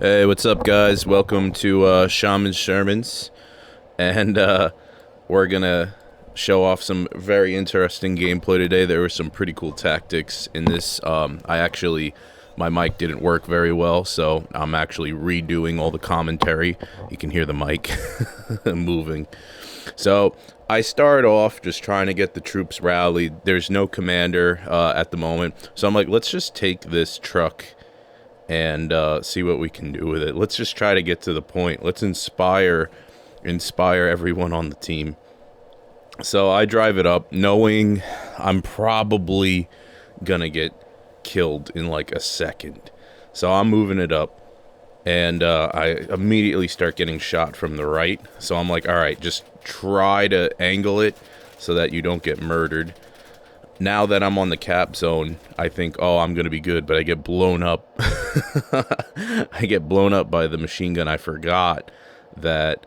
Hey, what's up, guys? Welcome to Shaman Shermans, and we're gonna show off some very interesting gameplay today. There were some pretty cool tactics in this. My mic didn't work very well, so I'm actually redoing all the commentary. You can hear the mic moving. So I start off just trying to get the troops rallied. There's no commander at the moment, so I'm like, let's just take this truck and see what we can do with it. Let's just try to get to the point. Let's inspire everyone on the team. So I drive it up knowing I'm probably gonna get killed in like a second. So I'm moving it up, and I immediately start getting shot from the right. So I'm like, all right, just try to angle it so that you don't get murdered. Now that I'm on the cap zone, I think, oh, I'm going to be good, but I get blown up. I get blown up by the machine gun. I forgot that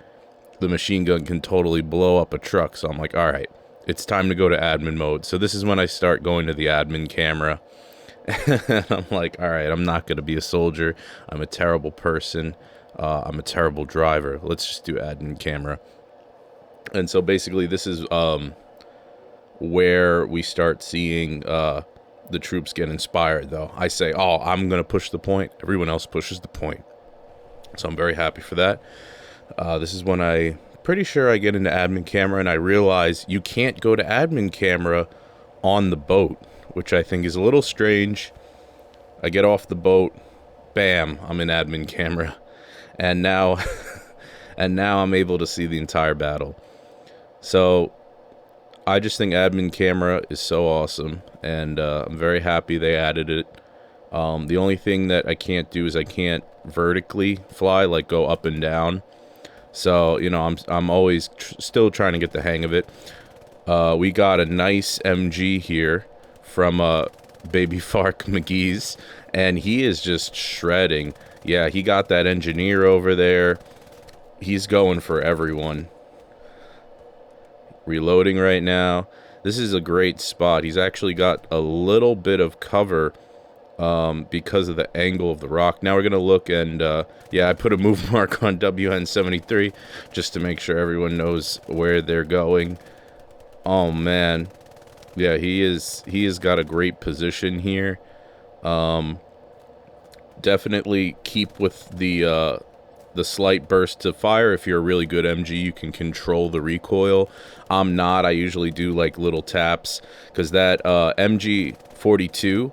the machine gun can totally blow up a truck. So I'm like, all right, it's time to go to admin mode. So this is when I start going to the admin camera. And I'm like, all right, I'm not going to be a soldier. I'm a terrible person. I'm a terrible driver. Let's just do admin camera. And so basically this is where we start seeing the troops get inspired, though. I say, oh, I'm going to push the point. Everyone else pushes the point. So I'm very happy for that. This is when pretty sure I get into admin camera and I realize you can't go to admin camera on the boat, which I think is a little strange. I get off the boat, bam, I'm in admin camera. And now, I'm able to see the entire battle. So I just think admin camera is so awesome, and I'm very happy they added it. The only thing that I can't do is I can't vertically fly, like go up and down. So, you know, I'm always still trying to get the hang of it. We got a nice MG here from Baby Fark McGee's, and he is just shredding. Yeah, he got that engineer over there. He's going for everyone. Reloading right now. This is a great spot. He's actually got a little bit of cover because of the angle of the rock. Now we're gonna look, and yeah, I put a move mark on WN73 just to make sure everyone knows where they're going. Oh man, yeah, he has got a great position here. Definitely keep with the slight burst of fire. If you're a really good MG, you can control the recoil. I'm not. I usually do like little taps, because that MG42.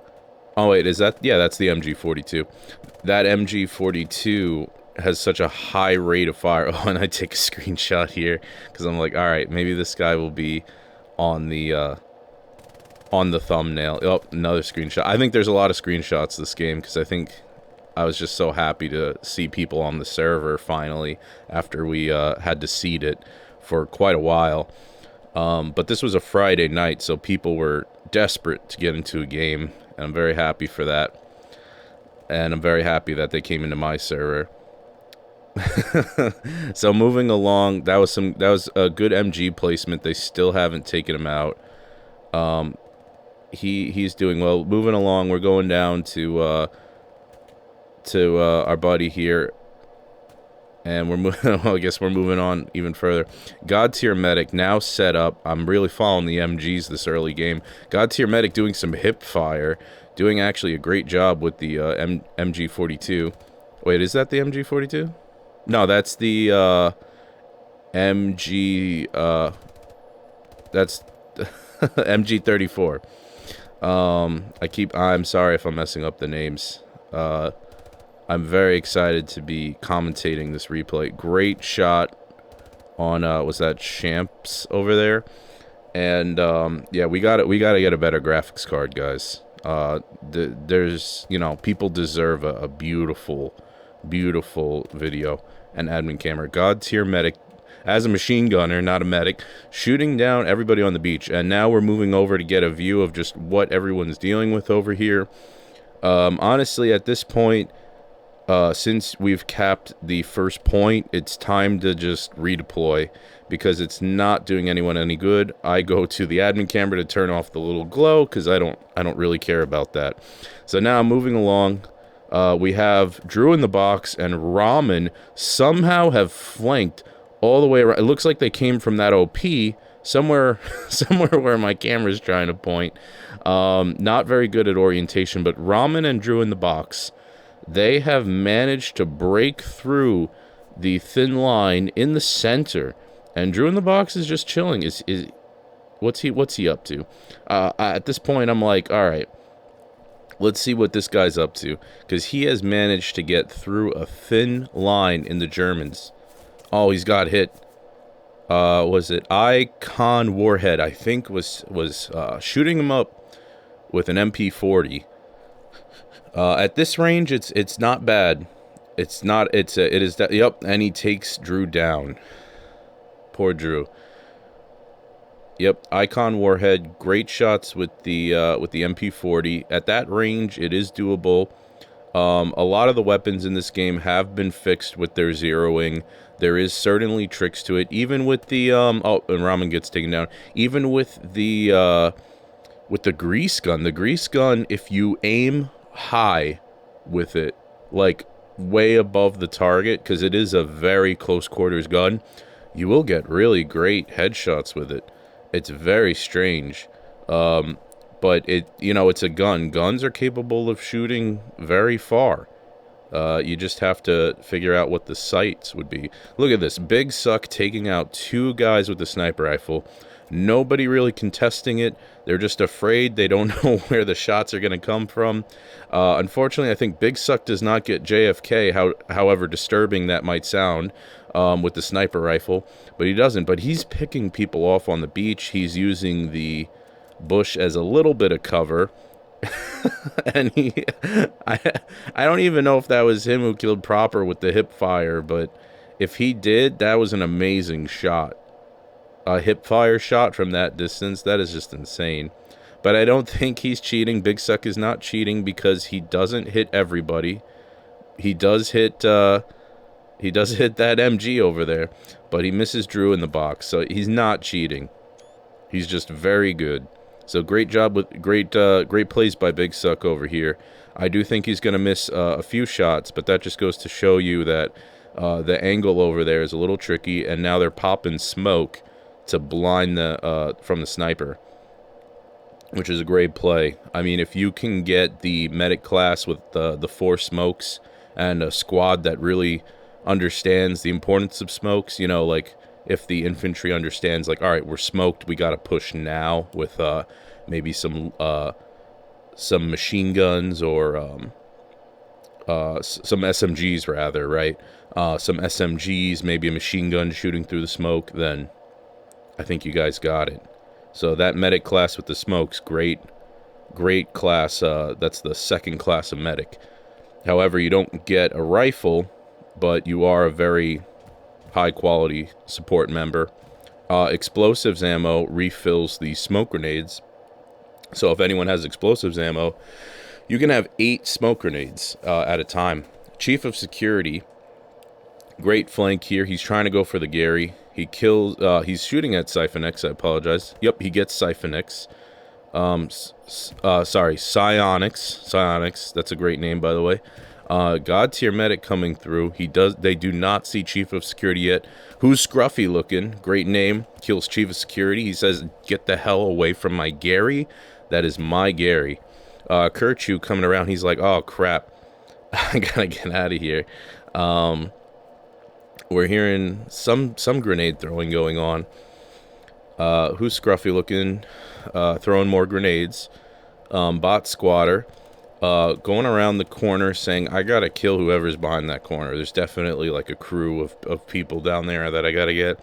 Oh wait, is that? Yeah, that's the MG42. That MG42 has such a high rate of fire. Oh, and I take a screenshot here because I'm like, all right, maybe this guy will be on the thumbnail. Oh, another screenshot. I think there's a lot of screenshots this game because I think I was just so happy to see people on the server finally after we had to seed it for quite a while. But this was a Friday night, so people were desperate to get into a game, and I'm very happy for that. And I'm very happy that they came into my server. So moving along, that was a good MG placement. They still haven't taken him out. He's doing well. Moving along, we're going down to our buddy here, and we're moving. Well, I guess we're moving on even further. God Tier Medic now set up. I'm really following the MGs this early game. God Tier Medic doing some hip fire, doing actually a great job with the MG42. Wait, is that the MG42? No, that's the MG. That's MG34. I'm sorry if I'm messing up the names. I'm very excited to be commentating this replay. Great shot on was that Champs over there, and yeah, we got to get a better graphics card, guys. There's, you know, people deserve a beautiful video and admin camera. God Tier Medic as a machine gunner, not a medic, shooting down everybody on the beach. And now we're moving over to get a view of just what everyone's dealing with over here. Honestly, at this point, since we've capped the first point, it's time to just redeploy, because it's not doing anyone any good. I go to the admin camera to turn off the little glow, because I don't really care about that. So now I'm moving along. We have Drew in the box, and Ramen somehow have flanked all the way around. It looks like they came from that OP somewhere, somewhere where my camera's trying to point. Not very good at orientation, but Ramen and Drew in the box, they have managed to break through the thin line in the center, and Drew in the box is just chilling. What's he up to? At this point, I'm like, all right, let's see what this guy's up to, because he has managed to get through a thin line in the Germans. Oh, he's got hit. Was it Icon Warhead? I think was shooting him up with an MP40. At this range, it's not bad. It's not. It is that. Yep, and he takes Drew down. Poor Drew. Yep, Icon Warhead, great shots with the MP40. At that range, it is doable. A lot of the weapons in this game have been fixed with their zeroing. There is certainly tricks to it, even with the oh, and Ramen gets taken down. Even with the grease gun. The grease gun, if you aim high with it, like way above the target, because it is a very close quarters gun, you will get really great headshots with it. It's very strange, but it's a gun. Guns are capable of shooting very far. You just have to figure out what the sights would be. Look at this. Big Suck taking out 2 guys with a sniper rifle. Nobody really contesting it. They're just afraid. They don't know where the shots are going to come from. Unfortunately, I think Big Suck does not get JFK, however disturbing that might sound, with the sniper rifle. But he doesn't. But he's picking people off on the beach. He's using the bush as a little bit of cover. And I don't even know if that was him who killed Proper with the hip fire, but if he did, that was an amazing shot. A hip fire shot from that distance, that is just insane. But I don't think he's cheating. Big Suck is not cheating because he doesn't hit everybody. He does hit that MG over there, but he misses Drew in the box, so he's not cheating. He's just very good. So great job with great plays by Big Suck over here. I do think he's going to miss a few shots, but that just goes to show you that the angle over there is a little tricky, and now they're popping smoke to blind from the sniper, which is a great play. I mean, if you can get the medic class with the 4 smokes and a squad that really understands the importance of smokes, like if the infantry understands, like, all right, we're smoked, we got to push now with maybe some machine guns or some SMGs rather, right? Some SMGs, maybe a machine gun shooting through the smoke, then I think you guys got it. So that medic class with the smokes, great class. That's the 2nd class of medic. However, you don't get a rifle, but you are a very high quality support member. Explosives ammo refills the smoke grenades. So if anyone has explosives ammo, you can have 8 smoke grenades at a time. Chief of Security, great flank here. He's trying to go for the Gary. He kills. He's shooting at Siphon X. I apologize. Yep, he gets Siphon X. Sorry, Psionics. That's a great name, by the way. God tier medic coming through. They do not see Chief of Security yet. Who's Scruffy looking? Great name. Kills Chief of Security. He says, "Get the hell away from my Gary." That is my Gary. Kirchu coming around. He's like, "Oh crap, I gotta get out of here." We're hearing some grenade throwing going on. Who's Scruffy looking? Throwing more grenades. Bot squatter. Going around the corner saying, I gotta kill whoever's behind that corner. There's definitely like a crew of people down there that I gotta get.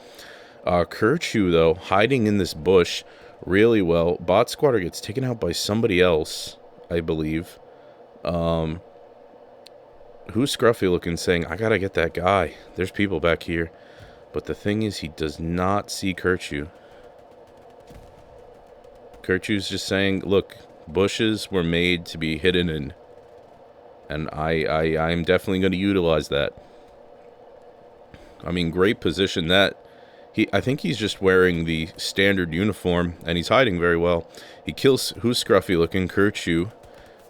Kirchu, though, hiding in this bush really well. Bot squatter gets taken out by somebody else, I believe. Who's Scruffy looking saying, I gotta get that guy. There's people back here. But the thing is, he does not see Kirchu. Kirchu's just saying, look, bushes were made to be hidden in. And I'm definitely going to utilize that. I mean, great position that. I think he's just wearing the standard uniform, and he's hiding very well. He kills, who's Scruffy looking? Kirchu.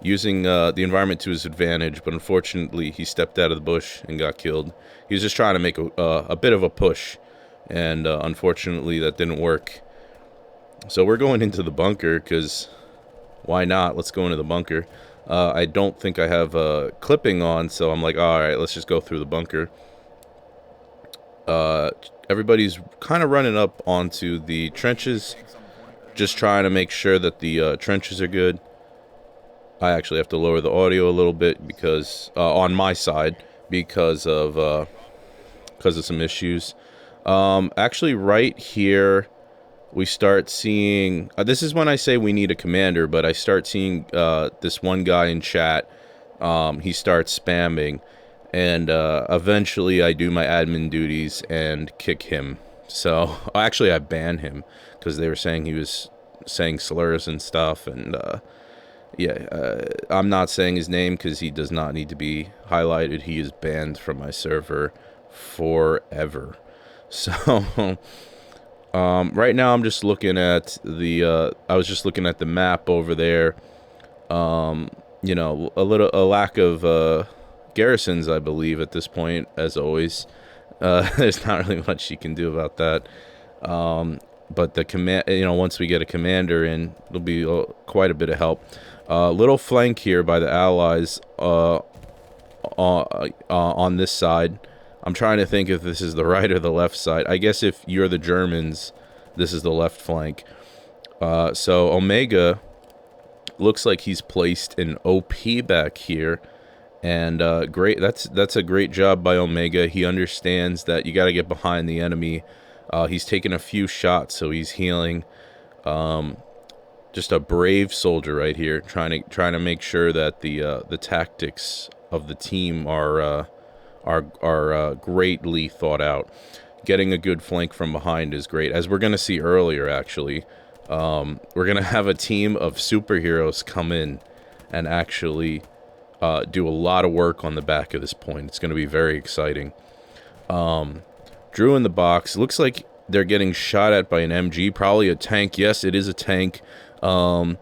using the environment to his advantage, but unfortunately he stepped out of the bush and got killed. He was just trying to make a bit of a push, and unfortunately that didn't work. So we're going into the bunker, because why not? Let's go into the bunker. I don't think I have clipping on, so I'm like, alright, let's just go through the bunker. Everybody's kind of running up onto the trenches, just trying to make sure that the trenches are good. I actually have to lower the audio a little bit because on my side because of some issues. Actually, right here we start seeing. This is when I say we need a commander, but I start seeing this one guy in chat. He starts spamming, and eventually I do my admin duties and kick him. So actually, I ban him because they were saying he was saying slurs and stuff, and yeah, I'm not saying his name because he does not need to be highlighted. He is banned from my server forever. So, right now I'm just looking at the, I was just looking at the map over there. You know, a lack of, garrisons, I believe, at this point, as always. There's not really much you can do about that. But the command, you know, once we get a commander in, it'll be quite a bit of help. Little flank here by the Allies on this side. I'm trying to think if this is the right or the left side. I guess if you're the Germans, this is the left flank. So Omega looks like he's placed an OP back here. And great, that's a great job by Omega. He understands that you got to get behind the enemy. He's taken a few shots, so he's healing. Just a brave soldier right here, trying to make sure that the tactics of the team are greatly thought out. Getting a good flank from behind is great, as we're gonna see earlier. Actually, we're gonna have a team of superheroes come in and actually do a lot of work on the back of this point. It's gonna be very exciting. Drew in the box. Looks like they're getting shot at by an MG, probably a tank. Yes, it is a tank. The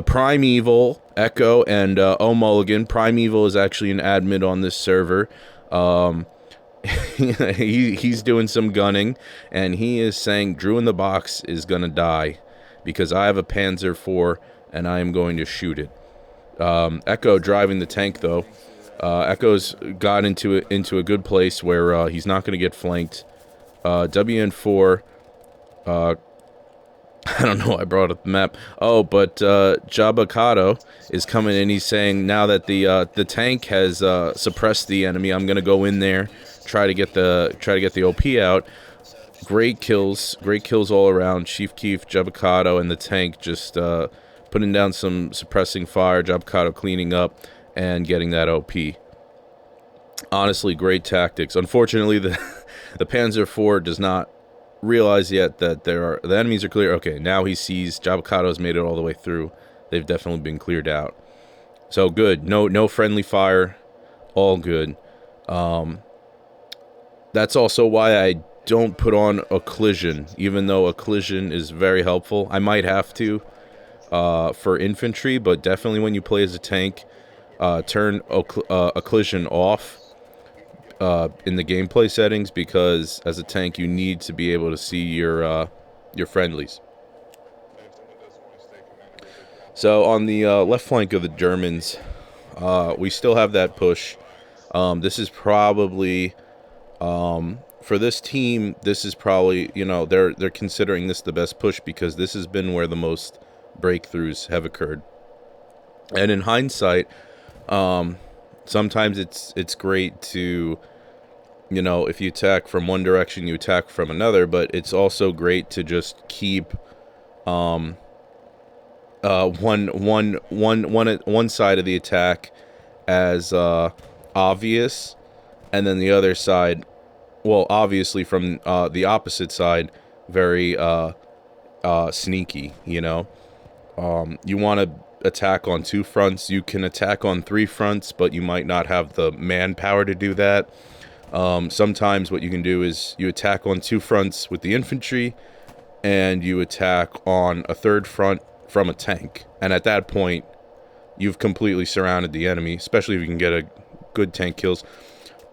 Primeval, Echo, and O'Mulligan. Primeval is actually an admin on this server. He's doing some gunning, and he is saying Drew in the box is gonna die because I have a Panzer IV and I am going to shoot it. Echo driving the tank though. Echo's got into a good place where he's not going to get flanked. WN4, I don't know, I brought up the map. Oh, but Jabba Kato is coming in. He's saying now that the tank has suppressed the enemy, I'm going to go in there, try to get the OP out. Great kills all around. Chief Keef, Jabba Kato, and the tank just putting down some suppressing fire. Jabba Kato cleaning up and getting that OP. Honestly, great tactics. Unfortunately, the Panzer IV does not realize yet that the enemies are clear. Okay, now he sees Jabba Kato's made it all the way through. They've definitely been cleared out. So good. No friendly fire. All good. That's also why I don't put on Occlusion, even though Occlusion is very helpful. I might have to for infantry, but definitely when you play as a tank, turn Occlusion off in the gameplay settings, because as a tank you need to be able to see your friendlies. So on the left flank of the Germans, we still have that push. This is probably for this team, this is probably, you know, they're considering this the best push because this has been where the most breakthroughs have occurred. And in hindsight, sometimes it's great to, you know, if you attack from one direction, you attack from another, but it's also great to just keep one side of the attack as obvious, and then the other side, well, obviously from the opposite side, very sneaky, you know. You want to attack on two fronts. You can attack on three fronts, but you might not have the manpower to do that. Sometimes what you can do is you attack on two fronts with the infantry, and you attack on a third front from a tank. And at that point, you've completely surrounded the enemy, especially if you can get a good tank kills.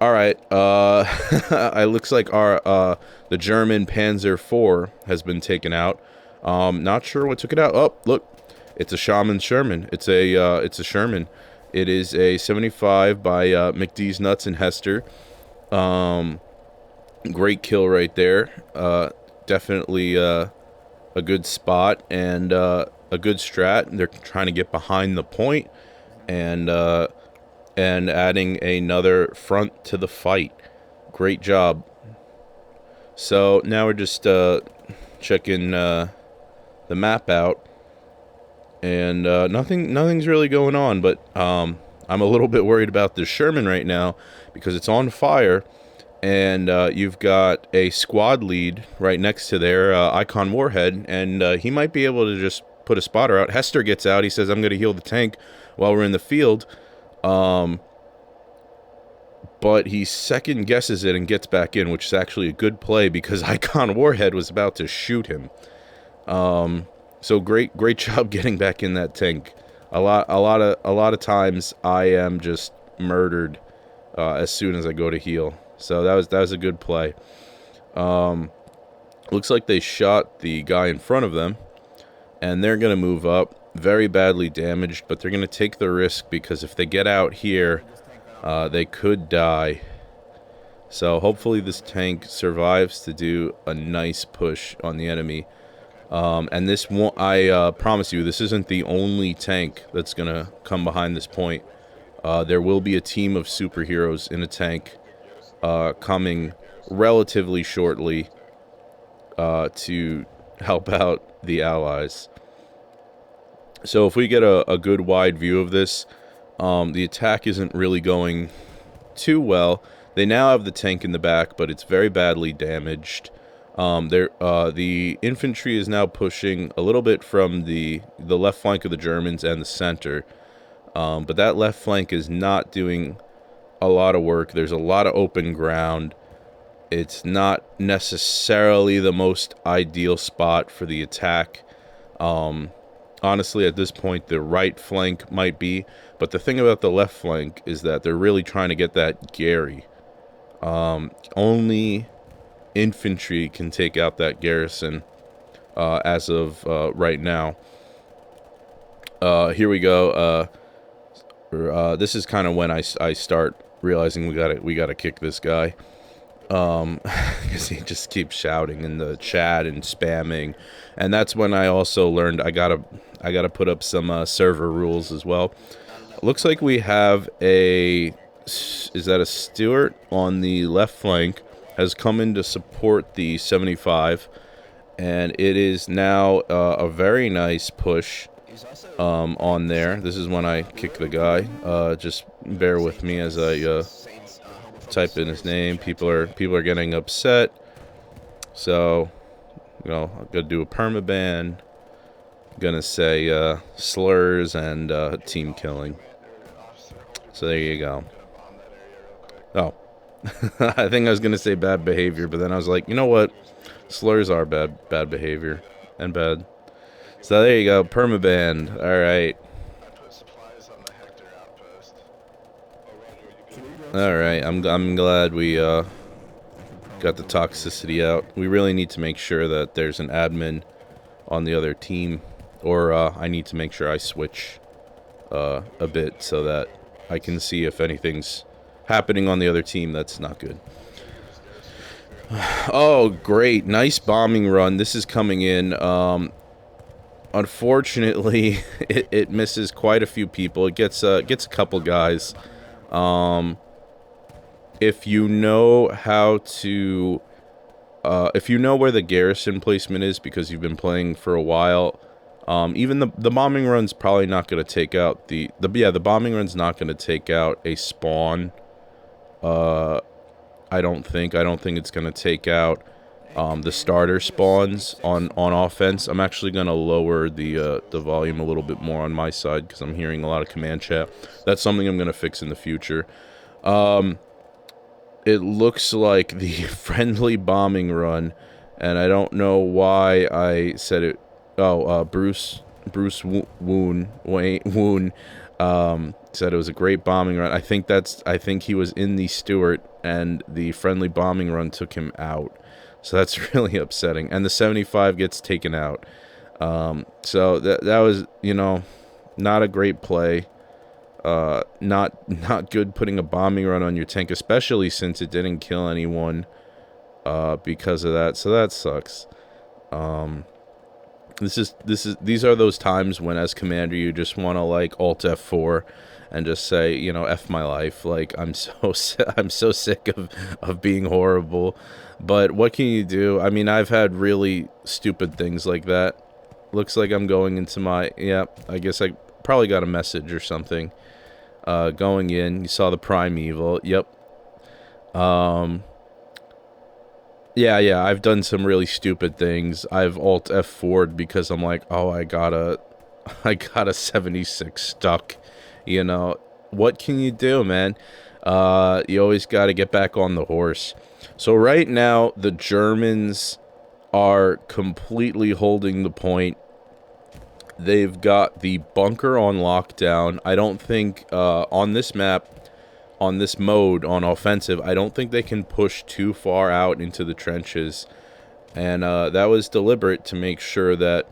All right, it looks like our the German Panzer IV has been taken out. Not sure what took it out. Oh, look, it's a Shaman Sherman. It's a Sherman. It is a 75 by McDee's Nuts and Hester. Great kill right there. Definitely a good spot and a good strat. They're trying to get behind the point and adding another front to the fight. Great job. So now we're just checking the map out, and nothing's really going on. But I'm a little bit worried about the Sherman right now because it's on fire, and you've got a squad lead right next to their Icon Warhead, and he might be able to just put a spotter out. Hester gets out. He says, "I'm going to heal the tank while we're in the field." But he second guesses it and gets back in, which is actually a good play because Icon Warhead was about to shoot him. So great job getting back in that tank. A lot of times I am just murdered as soon as I go to heal. So that was a good play. Looks like they shot the guy in front of them, and they're gonna move up. Very badly damaged, but they're gonna take the risk because if they get out here, they could die. So hopefully this tank survives to do a nice push on the enemy. And this won't, I promise you, this isn't the only tank that's going to come behind this point. There will be a team of superheroes in a tank coming relatively shortly to help out the allies. So if we get a good wide view of this, the attack isn't really going too well. They now have the tank in the back, but it's very badly damaged. The infantry is now pushing a little bit from the left flank of the Germans and the center. But that left flank is not doing a lot of work. There's a lot of open ground. It's not necessarily the most ideal spot for the attack. Honestly, at this point, the right flank might be. But the thing about the left flank is that they're really trying to get that Gary. Only infantry can take out that garrison as of right now. Here we go. This is kind of when I start realizing we gotta kick this guy. Because he just keeps shouting in the chat and spamming, and that's when I also learned I gotta put up some server rules as well. Looks like we have is that a Stuart on the left flank has come in to support the 75, and it is now a very nice push on there. This is when I kick the guy. Just bear with me as I type in his name. People are getting upset, so I'm gonna do a permaban. Gonna say slurs and team killing. So there you go. Oh, I think I was gonna say bad behavior, but then I was like, you know what? Slurs are bad behavior and bad. So there you go, permabanned. All right. All right. I'm glad we got the toxicity out. We really need to make sure that there's an admin on the other team, or I need to make sure I switch a bit so that I can see if anything's happening on the other team that's not good. Oh, great. Nice bombing run. This is coming in. Unfortunately, it misses quite a few people. It gets a couple guys. If you know how to... if you know where the garrison placement is because you've been playing for a while, even the bombing run's probably not going to take out the bombing run's not going to take out a spawn. I don't think it's going to take out the starter spawns on offense. I'm actually going to lower the volume a little bit more on my side because I'm hearing a lot of command chat. That's something I'm going to fix in the future. It looks like the friendly bombing run, and I don't know why I said it. Oh, Bruce Woon Said it was a great bombing run. I think he was in the Stuart, and the friendly bombing run took him out. So that's really upsetting. And the 75 gets taken out. So that was, not a great play. Not good putting a bombing run on your tank, especially since it didn't kill anyone because of that. So that sucks. These are those times when, as commander, you just want to like Alt F4 and just say, F my life. Like, I'm so sick of being horrible. But what can you do? I mean, I've had really stupid things like that. Looks like I'm going into my, I guess I probably got a message or something. Going in, you saw the Primeval. Yep. Yeah, I've done some really stupid things. I've Alt F4'd because I'm like, oh, I got a 76 stuck. What can you do, man? You always got to get back on the horse. So right now, the Germans are completely holding the point. They've got the bunker on lockdown. I don't think on this map, on this mode, on offensive, I don't think they can push too far out into the trenches. And that was deliberate to make sure that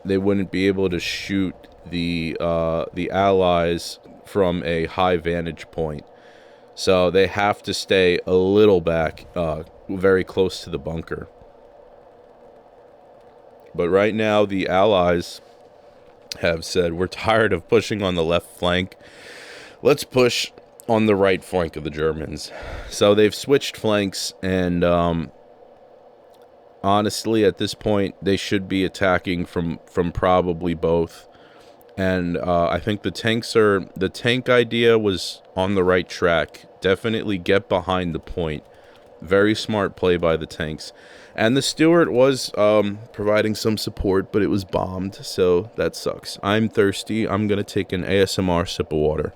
they wouldn't be able to shoot the Allies from a high vantage point. So they have to stay a little back, very close to the bunker. But right now, the Allies have said, we're tired of pushing on the left flank. Let's push on the right flank of the Germans. So they've switched flanks, and honestly, at this point, they should be attacking from probably both. And I think the tank idea was on the right track. Definitely get behind the point. Very smart play by the tanks. And the Stuart was providing some support, but it was bombed, so that sucks. I'm thirsty. I'm going to take an ASMR sip of water.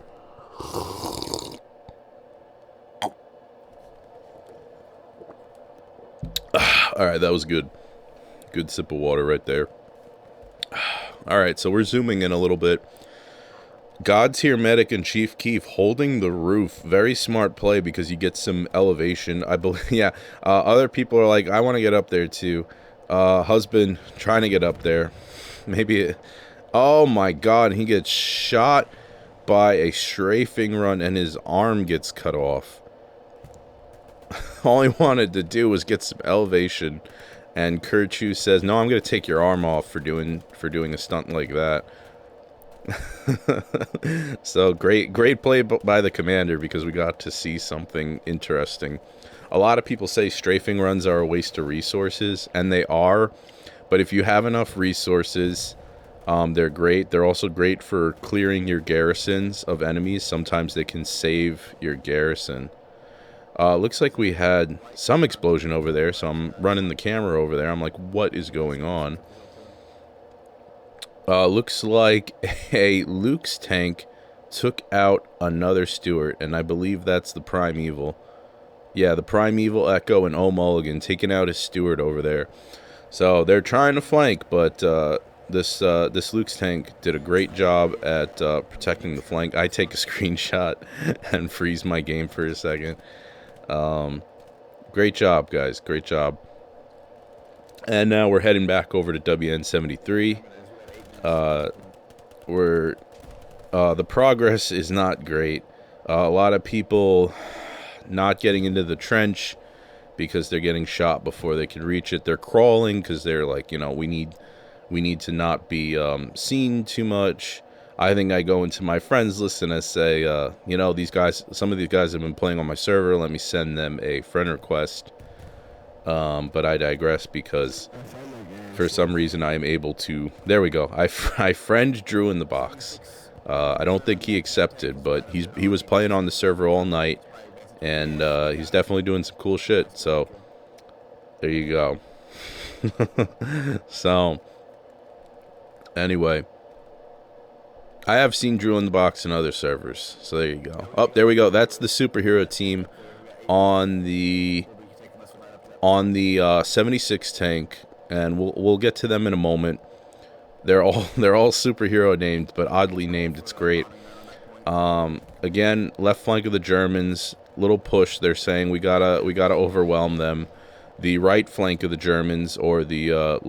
Alright, that was good. Good sip of water right there. Alright, so we're zooming in a little bit. God's Here Medic and Chief Keef holding the roof. Very smart play because you get some elevation. I believe, yeah. Other people are like, I want to get up there too. Husband trying to get up there. Maybe. Oh my God, he gets shot by a strafing run and his arm gets cut off. All he wanted to do was get some elevation, and Kurchu says, "No, I'm going to take your arm off for doing a stunt like that." So great play by the commander, because we got to see something interesting. A lot of people say strafing runs are a waste of resources, and they are, but if you have enough resources, they're great. They're also great for clearing your garrisons of enemies. Sometimes they can save your garrison. Looks like we had some explosion over there, so I'm running the camera over there. I'm like, what is going on? Looks like a Luke's tank took out another Stuart, and I believe that's the Primeval. Yeah, the Primeval Echo and O'Mulligan taking out his Stuart over there. So they're trying to flank, but this Luke's tank did a great job at protecting the flank. I take a screenshot and freeze my game for a second. Great job, guys. Great job. And now we're heading back over to WN73. The progress is not great. A lot of people not getting into the trench because they're getting shot before they can reach it. They're crawling because they're like, we need to not be seen too much. I think I go into my friends list and I say, some of these guys have been playing on my server. Let me send them a friend request. But I digress, because for some reason I am able to... There we go. I friend Drew in the box. I don't think he accepted, but he was playing on the server all night, and he's definitely doing some cool shit. So there you go. So anyway, I have seen Drew in the box in other servers. So there you go. Oh, there we go. That's the superhero team on the 76 tank, and we'll get to them in a moment. they're all superhero named, but oddly named. It's great. Again, left flank of the Germans, little push. They're saying we gotta overwhelm them. The right flank of the Germans, or the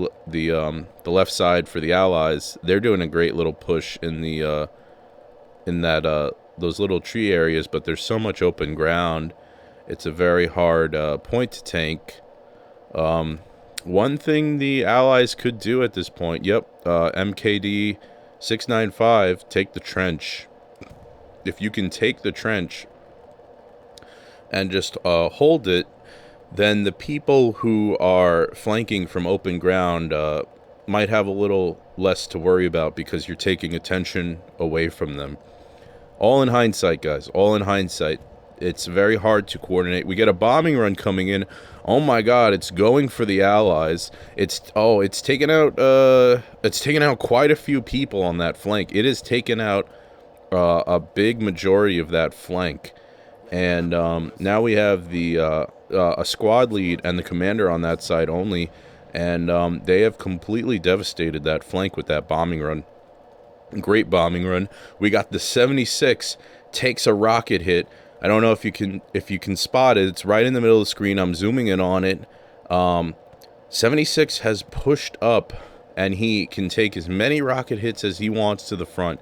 left side for the Allies, they're doing a great little push in the in that those little tree areas, but there's so much open ground. It's a very hard point to tank. One thing the Allies could do at this point, MKD 695, take the trench. If you can take the trench and just hold it, then the people who are flanking from open ground might have a little less to worry about, because you're taking attention away from them. All in hindsight, guys. All in hindsight. It's very hard to coordinate. We get a bombing run coming in. Oh my God! It's going for the Allies. It's taken out. It's taken out quite a few people on that flank. It has taken out a big majority of that flank, and now we have the a squad lead and the commander on that side only, and they have completely devastated that flank with that bombing run. Great bombing run. We got the 76 takes a rocket hit. I don't know if you can spot it. It's right in the middle of the screen. I'm zooming in on it. 76 has pushed up, and he can take as many rocket hits as he wants to the front.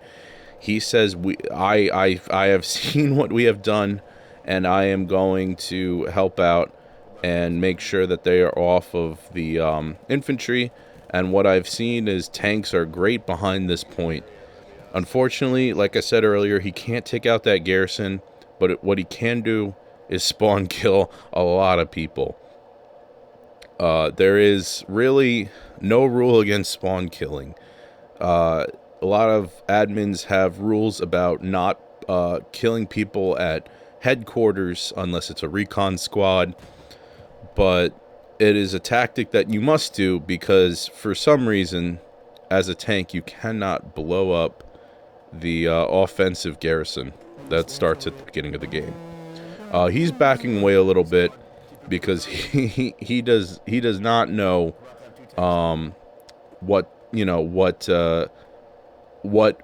He says, I have seen what we have done, and I am going to help out and make sure that they are off of the infantry. And what I've seen is tanks are great behind this point. Unfortunately, like I said earlier, he can't take out that garrison, but what he can do is spawn kill a lot of people. There is really no rule against spawn killing. A lot of admins have rules about not killing people at headquarters unless it's a recon squad, but it is a tactic that you must do, because for some reason, as a tank, you cannot blow up the offensive garrison that starts at the beginning of the game. He's backing away a little bit because he does not know what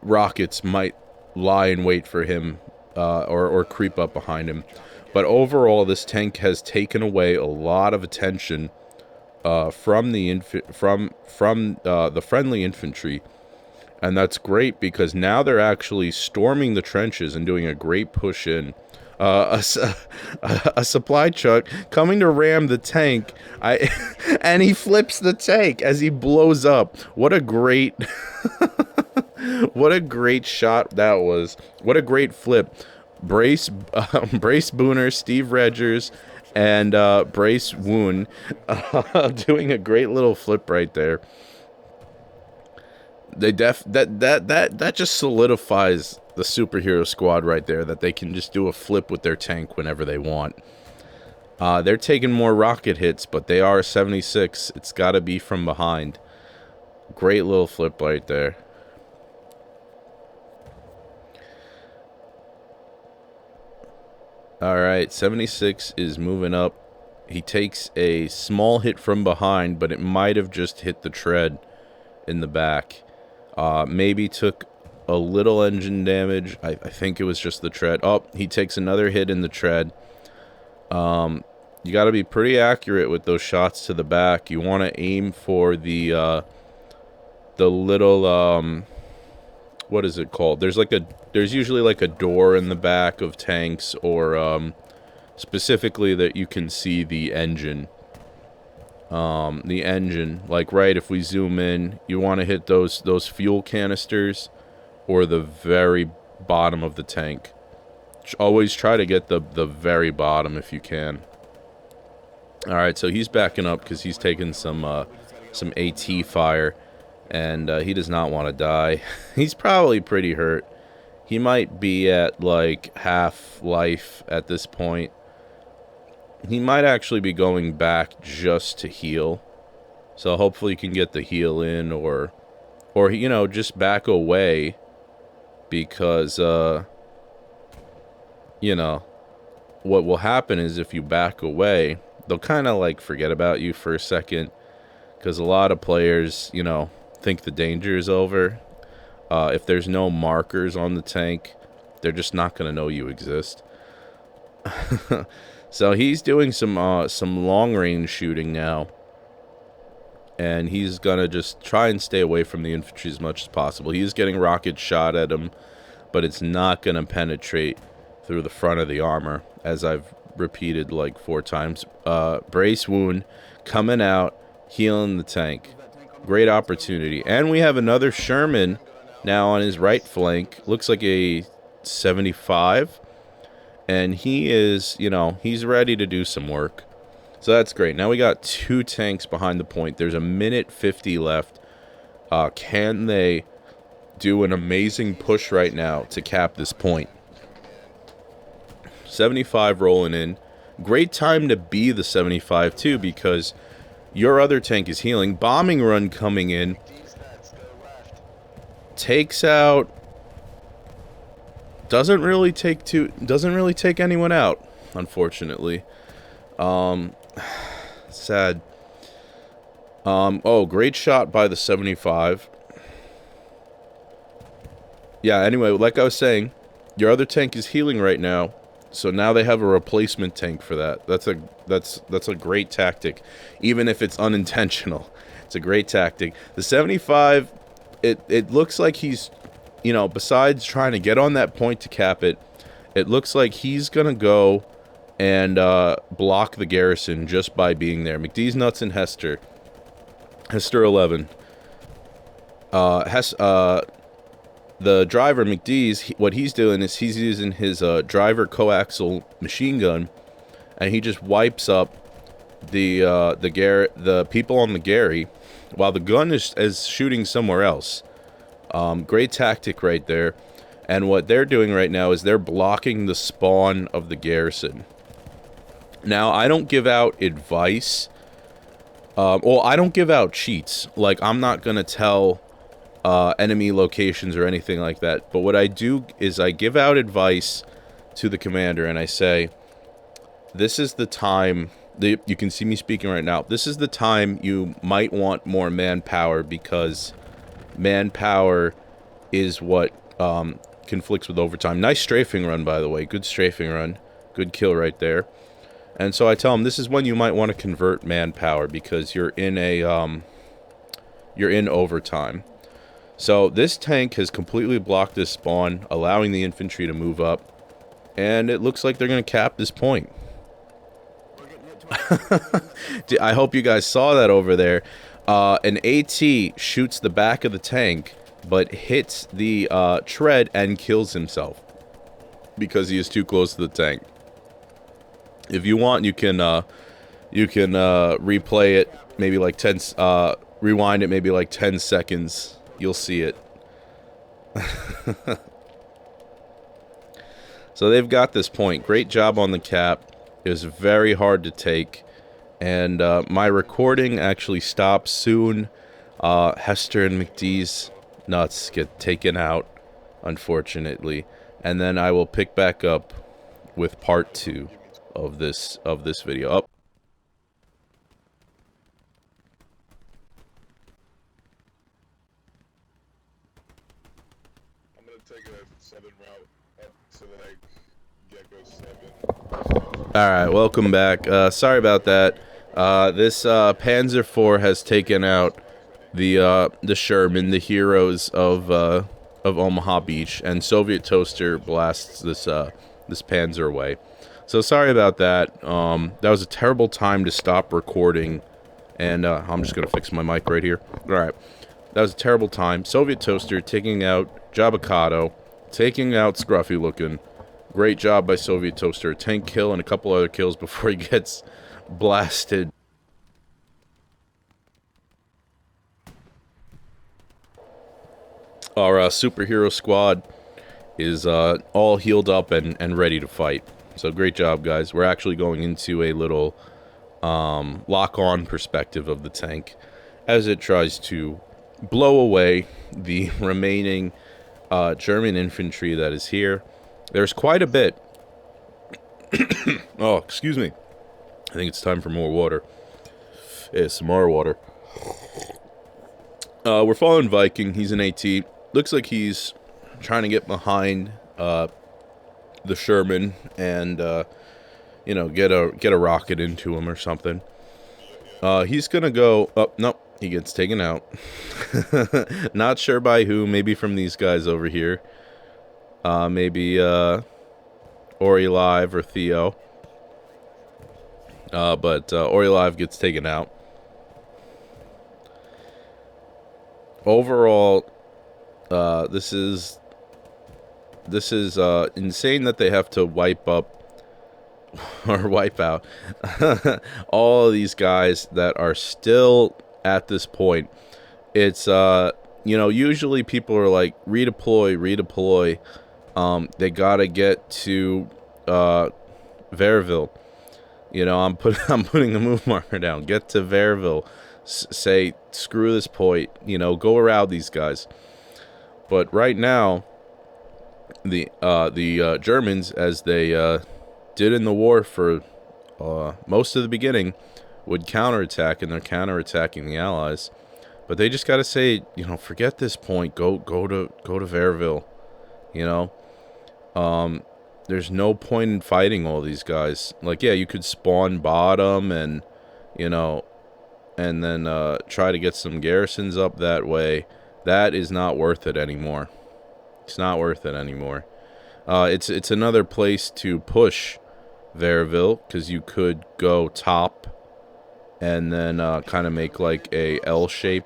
rockets might lie in wait for him or creep up behind him. But overall, this tank has taken away a lot of attention from the friendly infantry. And that's great, because now they're actually storming the trenches and doing a great push in. A supply truck coming to ram the tank, and he flips the tank as he blows up. What a great, what a great shot that was! What a great flip! Brace Booner, Steve Redgers, and Brace Woon doing a great little flip right there. They that just solidifies the superhero squad right there, that they can just do a flip with their tank whenever they want. They're taking more rocket hits, but they are 76. It's got to be from behind. Great little flip right there. Alright, 76 is moving up. He takes a small hit from behind, but it might have just hit the tread in the back. Maybe took a little engine damage. I think it was just the tread. Oh, he takes another hit in the tread. You got to be pretty accurate with those shots to the back. You want to aim for the little what is it called? There's usually like a door in the back of tanks, or specifically that you can see the engine. Like right, if we zoom in, you want to hit those fuel canisters, or the very bottom of the tank. Always try to get the very bottom if you can. All right, so he's backing up because he's taking some AT fire, and he does not want to die. He's probably pretty hurt. He might be at like half life at this point. He might actually be going back just to heal. So hopefully he can get the heal in, or you know, just back away, because you know, what will happen is if you back away, they'll kind of like forget about you for a second, because a lot of players, you know, think the danger is over. If there's no markers on the tank, they're just not going to know you exist. So he's doing some long-range shooting now. And he's going to just try and stay away from the infantry as much as possible. He's getting rockets shot at him, but it's not going to penetrate through the front of the armor, as I've repeated like 4 times. Brace wound coming out, healing the tank. Great opportunity. And we have another Sherman now on his right flank. Looks like a 75. And he is, you know, he's ready to do some work. So that's great. Now we got 2 tanks behind the point. There's a minute 50 left. Can they do an amazing push right now to cap this point? 75 rolling in. Great time to be the 75 too, because your other tank is healing. Bombing run coming in. Takes out. Doesn't really take anyone out, unfortunately. Sad. Oh, great shot by the 75. Yeah, anyway, like I was saying, your other tank is healing right now, so now they have a replacement tank for that. That's a great tactic, even if it's unintentional. It's a great tactic. The 75, it looks like he's, you know, besides trying to get on that point to cap it, it looks like he's gonna go and block the garrison just by being there. McDee's nuts and Hester 11. The driver McDee's, what he's doing is he's using his driver coaxial machine gun, and he just wipes up the people on the Gary, while the gun is shooting somewhere else. Great tactic right there. And what they're doing right now is they're blocking the spawn of the garrison. Now, I don't give out advice. Well, I don't give out cheats. Like, I'm not going to tell enemy locations or anything like that. But what I do is I give out advice to the commander, and I say, this is the time. You can see me speaking right now. This is the time you might want more manpower, because manpower is what conflicts with overtime. Nice strafing run, by the way. Good strafing run. Good kill right there. And so I tell him this is when you might want to convert manpower, because you're in overtime. So this tank has completely blocked this spawn, allowing the infantry to move up, and it looks like they're going to cap this point. I hope you guys saw that over there. An AT shoots the back of the tank, but hits the tread and kills himself because he is too close to the tank. If you want, you can replay it, maybe like rewind it maybe like 10 seconds. You'll see it. So they've got this point. Great job on the cap. It was very hard to take, and my recording actually stops soon. Hester and McDee's nuts get taken out, unfortunately, and then I will pick back up with part 2 of this video. Oh. I'm gonna take a 7 route up to like Gecko 7. Alright, welcome back. Sorry about that. This Panzer IV has taken out the Sherman, the heroes of Omaha Beach, and Soviet Toaster blasts this Panzer away. So sorry about that. That was a terrible time to stop recording, and I'm just gonna fix my mic right here. Alright, that was a terrible time. Soviet Toaster taking out Jabakato, taking out Scruffy looking. Great job by Soviet Toaster. Tank kill and a couple other kills before he gets blasted. Our superhero squad is all healed up and ready to fight. So great job, guys. We're actually going into a little lock-on perspective of the tank as it tries to blow away the remaining German infantry that is here. There's quite a bit. Oh, excuse me. I think it's time for more water. Yeah, some more water. We're following Viking. He's an AT. Looks like he's trying to get behind the Sherman and get a rocket into him or something. He's gonna go. Oh nope, he gets taken out. Not sure by who. Maybe from these guys over here. Maybe Ori Live or Theo. But Ori Live gets taken out. Overall, this is insane that they have to wipe up or wipe out all of these guys that are still at this point. It's usually people are like redeploy. They gotta get to Verville. I'm putting the move marker down. Get to Verville. Say screw this point. Go around these guys. But right now, the Germans, as they did in the war for most of the beginning, would counterattack, and they're counterattacking the Allies. But they just gotta say, forget this point. Go to Verville. There's no point in fighting all these guys. Like, yeah, you could spawn bottom and then try to get some garrisons up that way. That is not worth it anymore. It's not worth it anymore. It's another place to push Verville, because you could go top and then kind of make like a L shape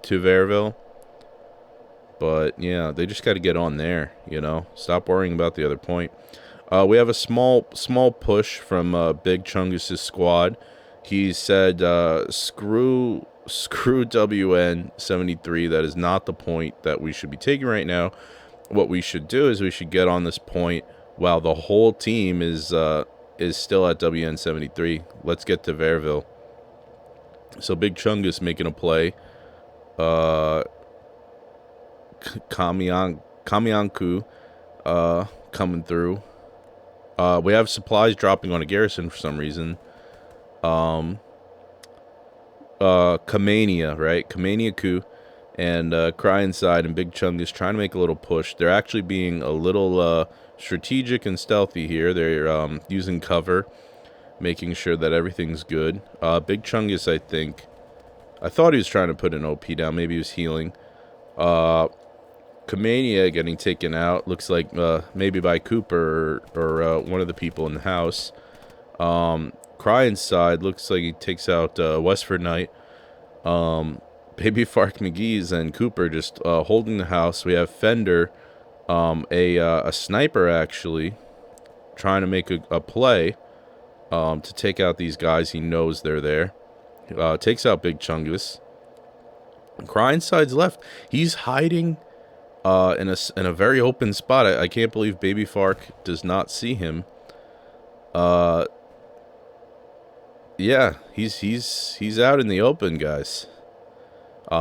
to Verville. But yeah, they just got to get on there, Stop worrying about the other point. We have a small push from Big Chungus' squad. He said, screw WN73. That is not the point that we should be taking right now. What we should do is we should get on this point while the whole team is still at WN73. Let's get to Verville. So Big Chungus making a play. Kamianku coming through. We have supplies dropping on a garrison for some reason. Kamania, right? Kamania Ku and Cry Inside and Big Chungus trying to make a little push. They're actually being a little strategic and stealthy here. They're using cover, making sure that everything's good. Big Chungus, I thought he was trying to put an OP down. Maybe he was healing. Kamania getting taken out. Looks like maybe by Cooper or one of the people in the house. Cry Inside looks like he takes out Westford Knight. Baby Fark McGee's and Cooper just holding the house. We have Fender, a sniper actually, trying to make a play to take out these guys. He knows they're there. Takes out Big Chungus. Cry Inside's left. He's hiding in a very open spot. I can't believe Baby Fark does not see him. Yeah, he's out in the open, guys.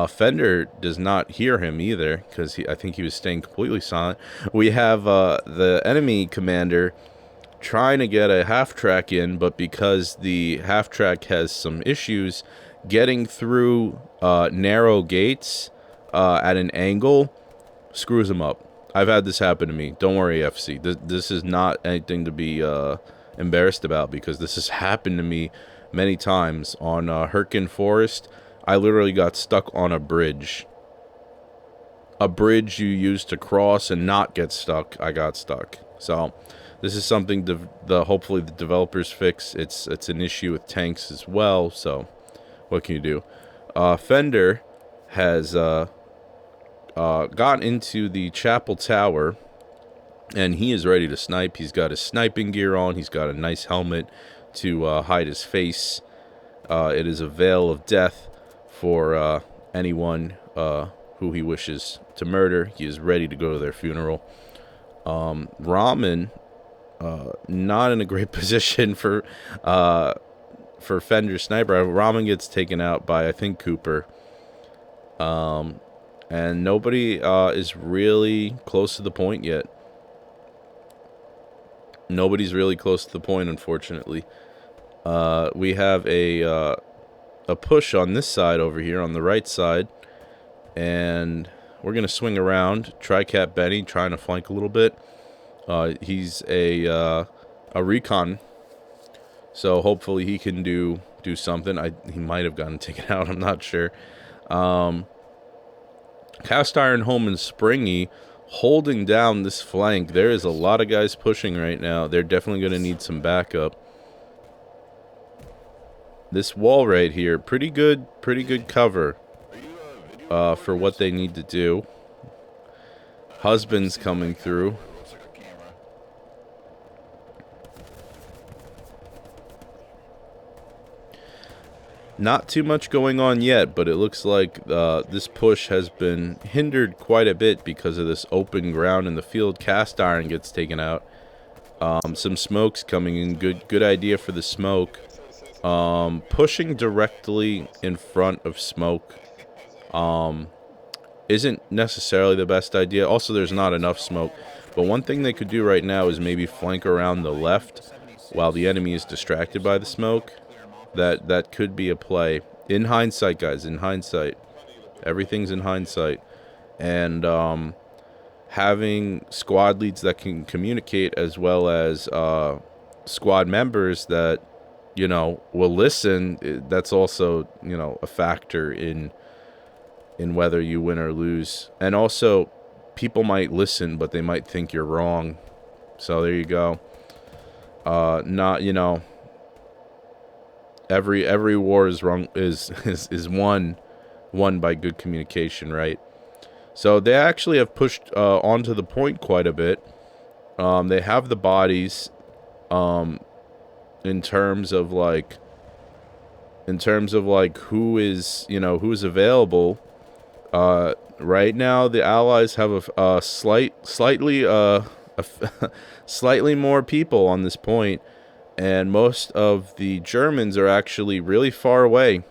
Fender does not hear him either, because I think he was staying completely silent. We have the enemy commander trying to get a half-track in, but because the half-track has some issues getting through narrow gates at an angle, screws him up. I've had this happen to me. Don't worry, FC. This is not anything to be embarrassed about, because this has happened to me many times. On Herkin Forest, I literally got stuck on a bridge. A bridge you use to cross and not get stuck. I got stuck. So this is something hopefully the developers fix. It's an issue with tanks as well. So what can you do? Fender has got into the chapel tower, and he is ready to snipe. He's got his sniping gear on. He's got a nice helmet to hide his face. It is a veil of death for anyone who he wishes to murder. He is ready to go to their funeral. Ramen, not in a great position for Fender Sniper. Ramen gets taken out by, I think, Cooper. And nobody is really close to the point yet. Nobody's really close to the point, unfortunately. We have a push on this side over here, on the right side. And we're going to swing around. Tri-Cat Benny trying to flank a little bit. He's a recon, so hopefully he can do something. He might have gotten taken out. I'm not sure. Cast Iron Home and Springy holding down this flank. There is a lot of guys pushing right now. They're definitely going to need some backup. This wall right here, pretty good cover for what they need to do. Husband's coming through. Not too much going on yet, but it looks like this push has been hindered quite a bit because of this open ground in the field. Cast Iron gets taken out. Some smoke's coming in. Good idea for the smoke. Pushing directly in front of smoke isn't necessarily the best idea. Also, there's not enough smoke. But one thing they could do right now is maybe flank around the left while the enemy is distracted by the smoke. That could be a play. In hindsight, guys, in hindsight. Everything's in hindsight. And having squad leads that can communicate, as well as squad members that, you know, will listen, that's also, you know, a factor in whether you win or lose. And also, people might listen, but they might think you're wrong. So there you go. Not, you know, every war is wrong is won by good communication, right? So they actually have pushed onto the point quite a bit. They have the bodies in terms of like who is, you know, who's available. Right now the Allies have a slightly more people on this point. And most of the Germans are actually really far away.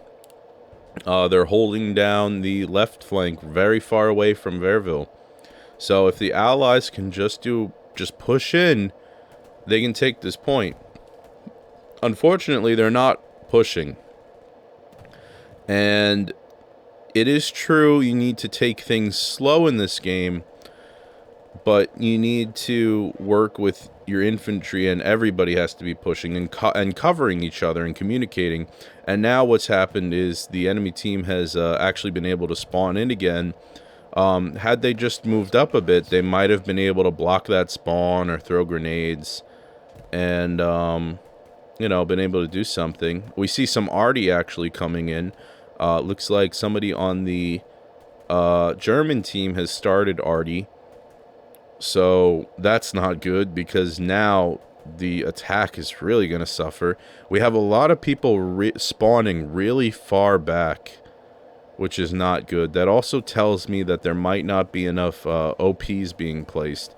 They're holding down the left flank very far away from Verville. So if the Allies can just push in, they can take this point. Unfortunately, they're not pushing. And it is true you need to take things slow in this game, but you need to work with your infantry, and everybody has to be pushing and covering each other and communicating. And now what's happened is the enemy team has actually been able to spawn in again. Had they just moved up a bit, they might have been able to block that spawn or throw grenades and, you know, been able to do something. We see some arty actually coming in. Looks like somebody on the German team has started arty. So that's not good, because now the attack is really going to suffer. We have a lot of people spawning really far back, which is not good. That also tells me that there might not be enough OPs being placed.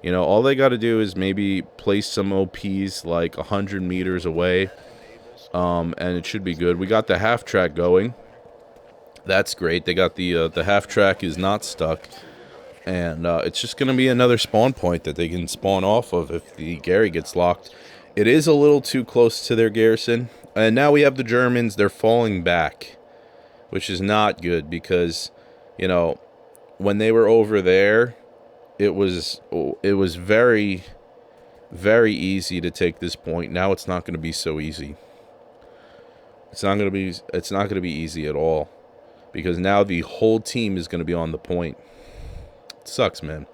You know, all they got to do is maybe place some OPs like 100 meters away, and it should be good. We got the half track going. That's great. They got the half track is not stuck. And it's just going to be another spawn point that they can spawn off of if the Gary gets locked. It is a little too close to their garrison. And now we have the Germans. They're falling back, which is not good because, you know, when they were over there, it was very, very easy to take this point. Now it's not going to be so easy. It's not going to be easy at all, because now the whole team is going to be on the point. It sucks, man.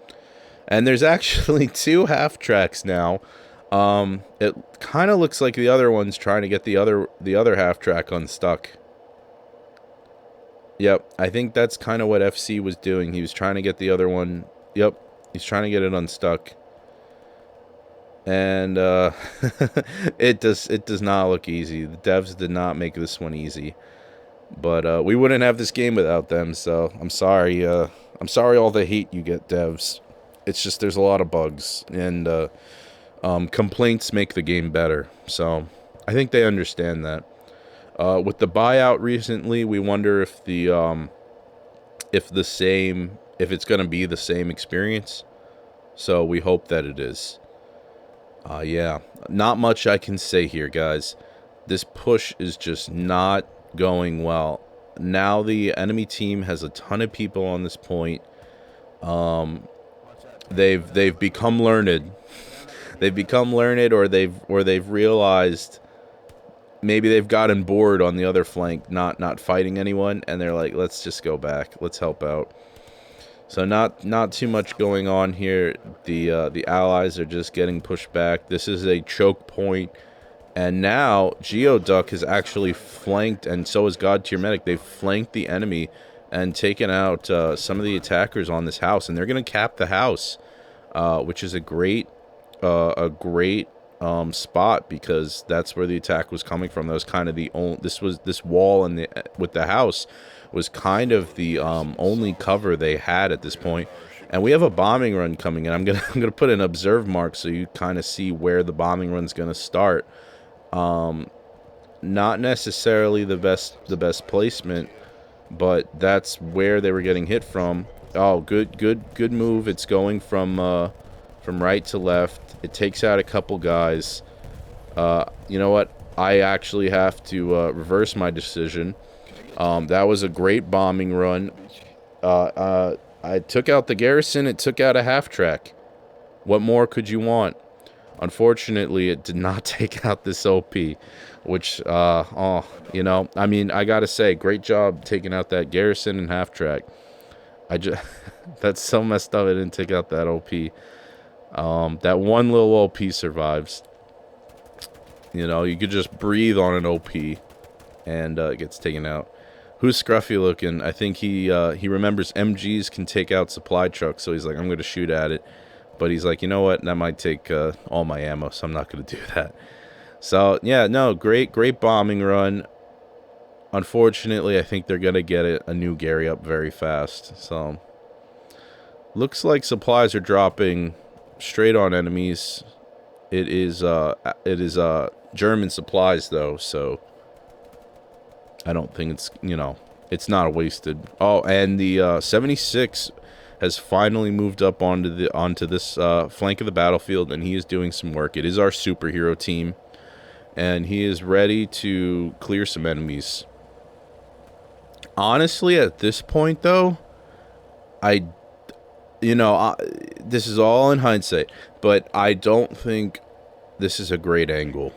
And there's actually 2 half tracks now. It kind of looks like the other one's trying to get the other half track unstuck. Yep, I think that's kind of what FC was doing. He was trying to get the other one. Yep, he's trying to get it unstuck. And it does not look easy. The devs did not make this one easy. But we wouldn't have this game without them, so I'm sorry. I'm sorry all the hate you get, devs. It's just there's a lot of bugs, and complaints make the game better. So I think they understand that. With the buyout recently, we wonder if if it's going to be the same experience. So we hope that it is. Yeah, not much I can say here, guys. This push is just not going well. now the enemy team has a ton of people on this point. They've become learned. They've become learned, or they've realized maybe they've gotten bored on the other flank, not fighting anyone, and they're like, let's just go back. Let's help out. So not too much going on here. The allies are just getting pushed back. This is a choke point, and now Geoduck has actually flanked, and so has God Tier Medic. They've flanked the enemy and taken out some of the attackers on this house, and they're gonna cap the house, which is a great spot, because that's where the attack was coming from. That was kind of the only, this wall and with the house was kind of the only cover they had at this point. And we have a bombing run coming in. I'm gonna put an observe mark so you kind of see where the bombing run's gonna start. Not necessarily the best placement, but that's where they were getting hit from. Oh, good move. It's going from right to left. It takes out a couple guys. You know what? I actually have to reverse my decision. That was a great bombing run. I took out the garrison. It took out a half-track. What more could you want? Unfortunately, it did not take out this OP, which, you know, I mean, I gotta say, great job taking out that garrison and half-track. That's so messed up. I didn't take out that OP. That one little OP survives. You know, you could just breathe on an OP, and it gets taken out. Who's scruffy looking? I think he remembers MGs can take out supply trucks, so he's like, I'm going to shoot at it. But he's like, you know what? That might take all my ammo, so I'm not going to do that. So, yeah, no, great bombing run. Unfortunately, I think they're going to get a new Gary up very fast. So, looks like supplies are dropping straight on enemies. It is German supplies, though, so I don't think it's, you know, it's not wasted. Oh, and the 76 has finally moved up onto this flank of the battlefield, and he is doing some work. It is our superhero team, and he is ready to clear some enemies. Honestly, at this point, though, this is all in hindsight, but I don't think this is a great angle.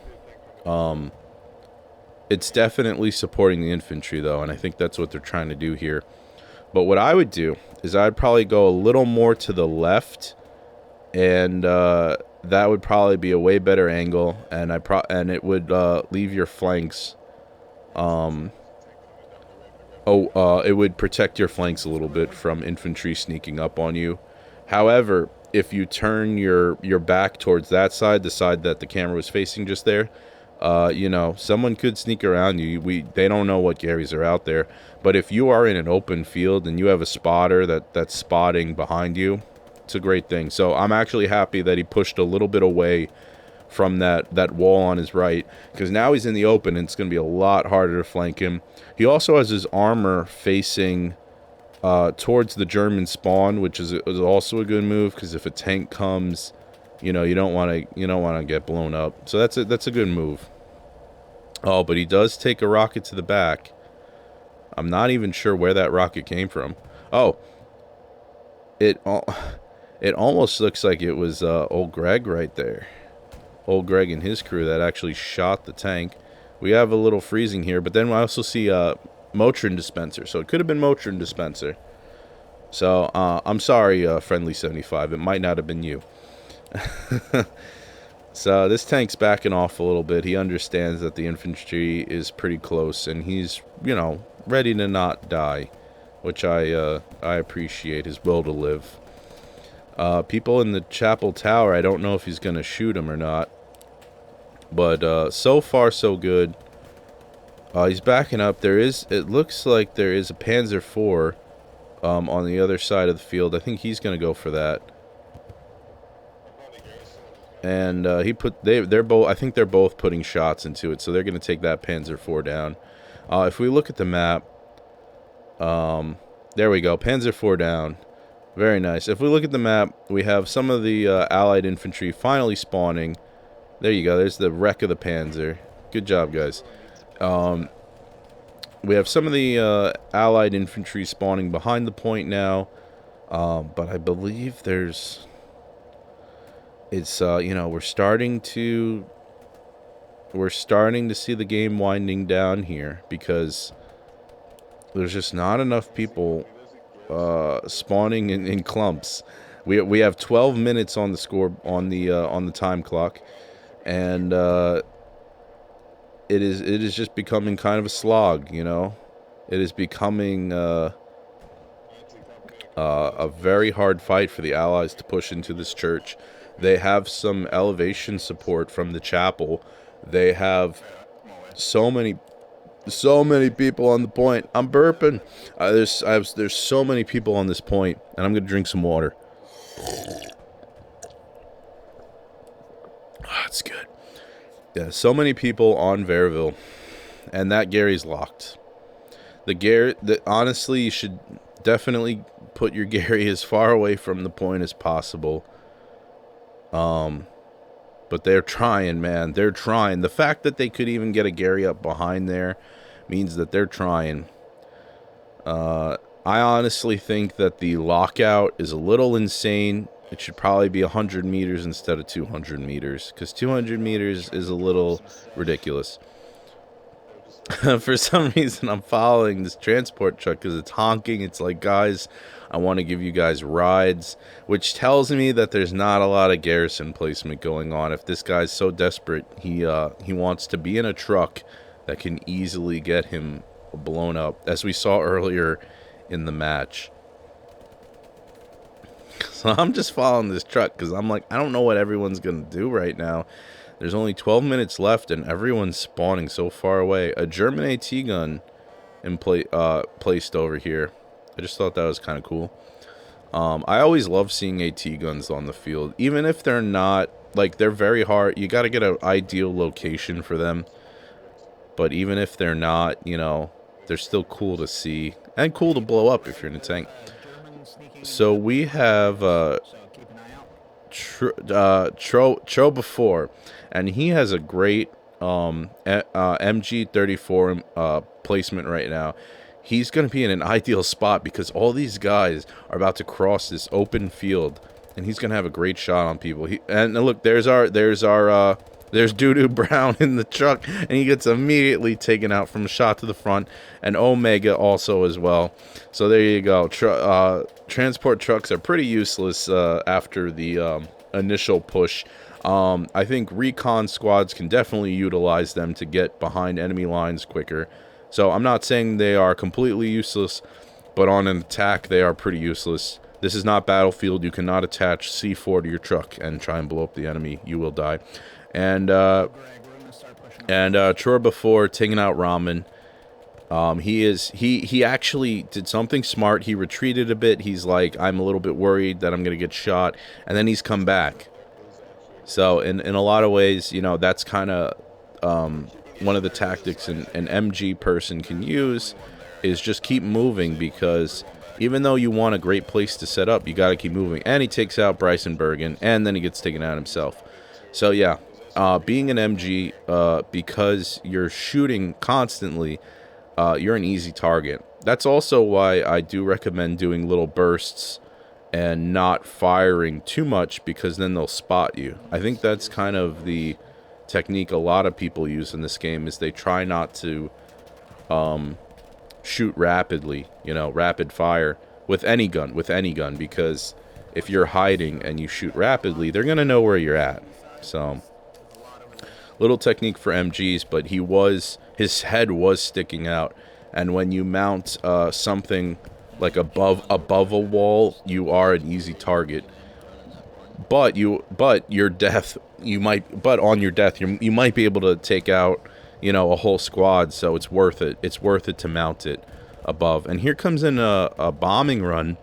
It's definitely supporting the infantry, though, and I think that's what they're trying to do here. But what I would do is I'd probably go a little more to the left, and that would probably be a way better angle, and it would leave your flanks. It would protect your flanks a little bit from infantry sneaking up on you. However, if you turn your back towards that side, the side that the camera was facing just there, you know, someone could sneak around you. They don't know what Garys are out there. But if you are in an open field and you have a spotter that's spotting behind you, it's a great thing. So I'm actually happy that he pushed a little bit away from that wall on his right, because now he's in the open and it's going to be a lot harder to flank him. He also has his armor facing towards the German spawn, which is also a good move, because if a tank comes, you know, you don't want to get blown up. So that's a good move. Oh, but he does take a rocket to the back. I'm not even sure where that rocket came from. Oh, it almost looks like it was old Greg right there. Old Greg and his crew that actually shot the tank. We have a little freezing here, but then we also see Motrin Dispenser. So it could have been Motrin Dispenser. So I'm sorry, Friendly 75. It might not have been you. So this tank's backing off a little bit. He understands that the infantry is pretty close, and he's, you know, ready to not die, which I appreciate his will to live. People in the chapel tower, I don't know if he's going to shoot him or not. But so far, so good. He's backing up. It looks like there is a Panzer IV on the other side of the field. I think he's going to go for that. And they're both, I think they're both putting shots into it, so they're going to take that Panzer IV down. If we look at the map, there we go, Panzer IV down. Very nice. If we look at the map, we have some of the Allied infantry finally spawning. There you go. There's the wreck of the Panzer. Good job, guys. we have some of the Allied infantry spawning behind the point now, but I believe there's... It's, you know, we're starting to see the game winding down here because there's just not enough people spawning in clumps. We have 12 minutes on the score on the time clock, and it is just becoming kind of a slog, you know. It is becoming a very hard fight for the Allies to push into this church. They have some elevation support from the chapel. They have so many people on the point. I'm burping. There's so many people on this point, and I'm gonna drink some water. That's good. Yeah, so many people on Verville, and that Gary's locked. Honestly, you should definitely put your Gary as far away from the point as possible. But they're trying, man. They're trying. The fact that they could even get a Gary up behind there means that they're trying. I honestly think that the lockout is a little insane. It should probably be 100 meters instead of 200 meters, because 200 meters is a little ridiculous. For some reason, I'm following this transport truck because it's honking. It's like, guys, I want to give you guys rides, which tells me that there's not a lot of garrison placement going on. If this guy's so desperate, he wants to be in a truck that can easily get him blown up, as we saw earlier in the match. So I'm just following this truck because I'm like, I don't know what everyone's going to do right now. There's only 12 minutes left and everyone's spawning so far away. A German AT gun placed over here. I just thought that was kind of cool. I always love seeing AT guns on the field, even if they're not, like, they're very hard. You got to get an ideal location for them. But even if they're not, you know, they're still cool to see and cool to blow up if you're in a tank. So we have Tro before, and he has a great MG34 placement right now. He's going to be in an ideal spot because all these guys are about to cross this open field, and he's going to have a great shot on people. And look, there's Doo-Doo Brown in the truck, and he gets immediately taken out from a shot to the front, and Omega also as well. So there you go. Transport trucks are pretty useless after the initial push. I think recon squads can definitely utilize them to get behind enemy lines quicker. So I'm not saying they are completely useless, but on an attack they are pretty useless. This is not Battlefield. You cannot attach C4 to your truck and try and blow up the enemy. You will die. And Troy before taking out Ramen. He actually did something smart. He retreated a bit. He's like, I'm a little bit worried that I'm gonna get shot, and then he's come back. So in a lot of ways, you know, that's kind of one of the tactics an MG person can use is just keep moving, because even though you want a great place to set up, you got to keep moving. And he takes out Bryson Bergen, and then he gets taken out himself. So yeah, being an MG, because you're shooting constantly, you're an easy target. That's also why I do recommend doing little bursts and not firing too much, because then they'll spot you. I think that's kind of the technique a lot of people use in this game, is they try not to shoot rapidly, you know, rapid fire with any gun, because if you're hiding and you shoot rapidly, they're going to know where you're at. So little technique for MGs, but his head was sticking out, and when you mount something like above a wall, you are an easy target. But on your death, you might be able to take out, you know, a whole squad. So it's worth it. It's worth it to mount it above. And here comes in a bombing run.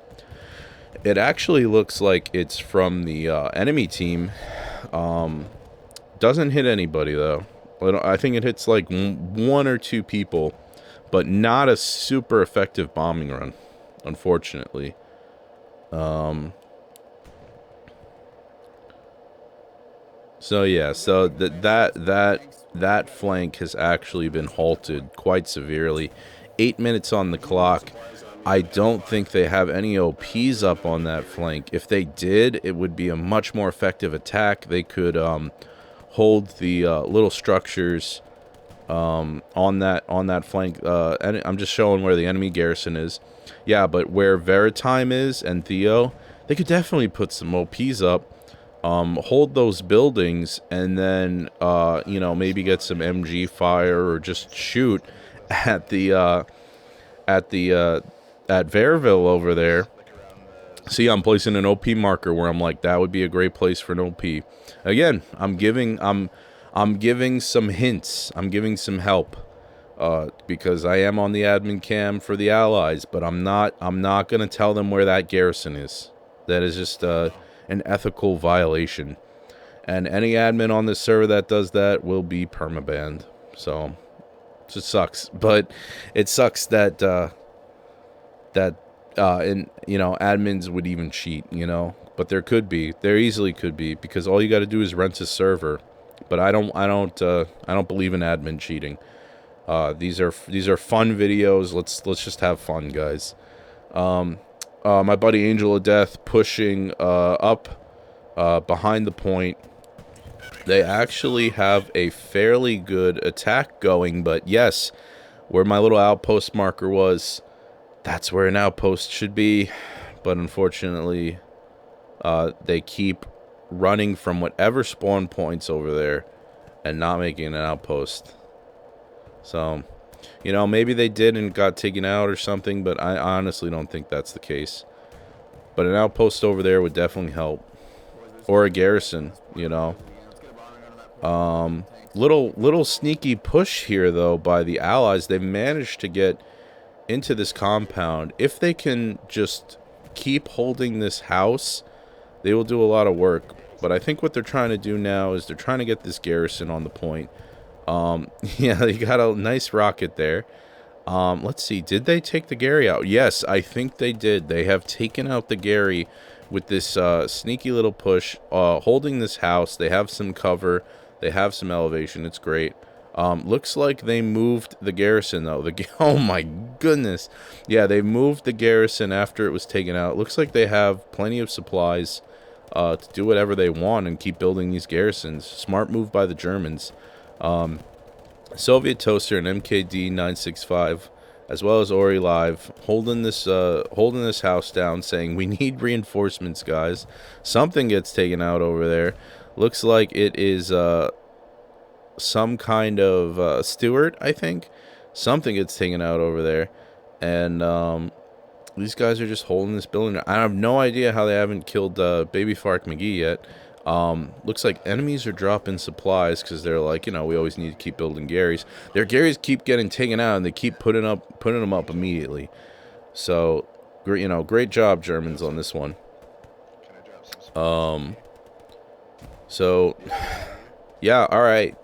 It actually looks like it's from the enemy team. Doesn't hit anybody though. I think it hits like one or two people, but not a super effective bombing run, unfortunately. So yeah, so that flank has actually been halted quite severely. 8 minutes on the clock. I don't think they have any OPs up on that flank. If they did, it would be a much more effective attack. They could hold the little structures on that flank. And I'm just showing where the enemy garrison is. Yeah, but where Veritime is and Theo, they could definitely put some OPs up, hold those buildings, and then maybe get some MG fire or just shoot at Verville over there. See, I'm placing an OP marker where I'm like, that would be a great place for an OP. Again, I'm giving some hints. I'm giving some help. Because I am on the admin cam for the allies, but I'm not gonna tell them where that garrison is. That is just an ethical violation. And any admin on this server that does that will be permabanned. So it just sucks. But it sucks that admins would even cheat, But there easily could be, because all you got to do is rent a server. But I don't believe in admin cheating. These are fun videos. Let's just have fun, guys. My buddy Angel of Death pushing up behind the point. They actually have a fairly good attack going, but yes, where my little outpost marker was, that's where an outpost should be. But unfortunately, they keep running from whatever spawn points over there and not making an outpost. So, maybe they did and got taken out or something, but I honestly don't think that's the case. But an outpost over there would definitely help. Or a garrison, Little sneaky push here, though, by the allies. They managed to get into this compound. If they can just keep holding this house, they will do a lot of work. But I think what they're trying to do now is they're trying to get this garrison on the point. Yeah, they got a nice rocket there. Let's see, did they take the Gary out? Yes, I think they did. They have taken out the Gary with this sneaky little push, holding this house. They have some cover. They have some elevation. It's great. Looks like they moved the garrison, though. Oh, my goodness. Yeah, they moved the garrison after it was taken out. Looks like they have plenty of supplies to do whatever they want and keep building these garrisons. Smart move by the Germans. Soviet Toaster and MKD 965, as well as Ori Live, holding this house down, saying we need reinforcements, guys. Something gets taken out over there. Looks like it is some kind of steward, I think. Something gets taken out over there, and these guys are just holding this building. I have no idea how they haven't killed Baby Fark McGee yet. Looks like enemies are dropping supplies because they're like, we always need to keep building Garys. Their Garys keep getting taken out, and they keep putting them up immediately. So, great job, Germans, on this one. So, yeah, all right.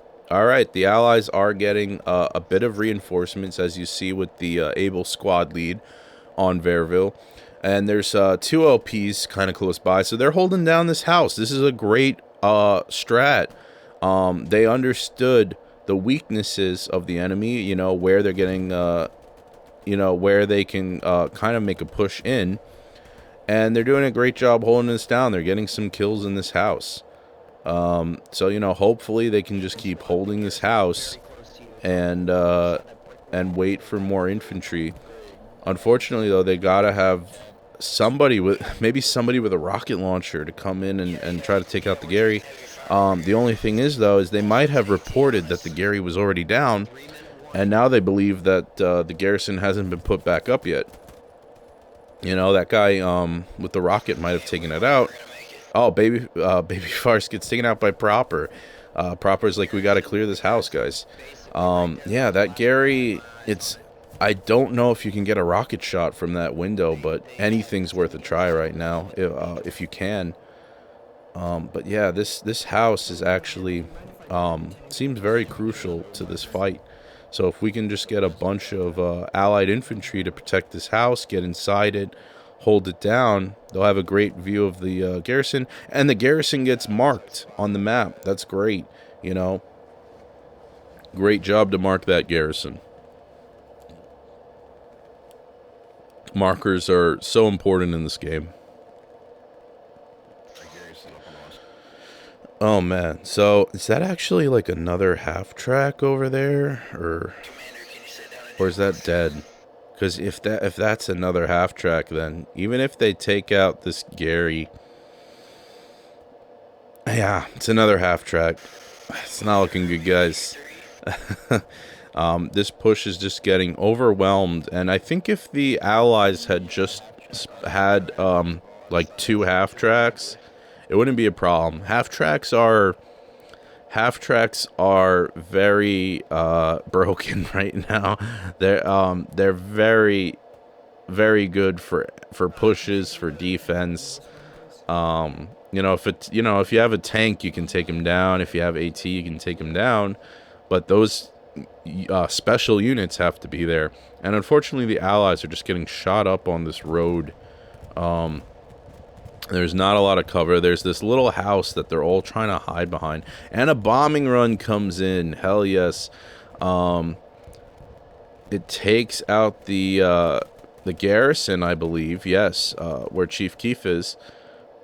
The Allies are getting a bit of reinforcements, as you see with the Able squad lead on Verville. And there's two LPs kind of close by, so they're holding down this house. This is a great strat. They understood the weaknesses of the enemy, where they're getting, where they can kind of make a push in. And they're doing a great job holding this down. They're getting some kills in this house. So, hopefully they can just keep holding this house and wait for more infantry. Unfortunately, though, they gotta have somebody with a rocket launcher to come in and try to take out the Gary. The only thing is, though, is they might have reported that the Gary was already down, and now they believe that the garrison hasn't been put back up yet. That guy with the rocket might have taken it out. Oh, Baby Farce gets taken out by Proper. Proper's like, we gotta clear this house, guys. Yeah, that Gary, I don't know if you can get a rocket shot from that window, but anything's worth a try right now, if you can. But yeah, this house is actually seems very crucial to this fight. So if we can just get a bunch of allied infantry to protect this house, get inside it, hold it down, they'll have a great view of the garrison, and the garrison gets marked on the map. That's great, Great job to mark that garrison. Markers are so important in this game. Oh man, so is that actually like another half track over there, or is that dead? Because if that's another half track, then even if they take out this Gary, yeah, it's another half track. It's not looking good, guys. This push is just getting overwhelmed, and I think if the Allies had just had like 2 half tracks, it wouldn't be a problem. Half tracks are very broken right now. They're very, very good for pushes, for defense. If you have a tank, you can take him down. If you have AT, you can take him down. But those special units have to be there. And unfortunately, the Allies are just getting shot up on this road. There's not a lot of cover. There's this little house that they're all trying to hide behind. And a bombing run comes in. Hell yes. It takes out the garrison, I believe. Yes, where Chief Keef is.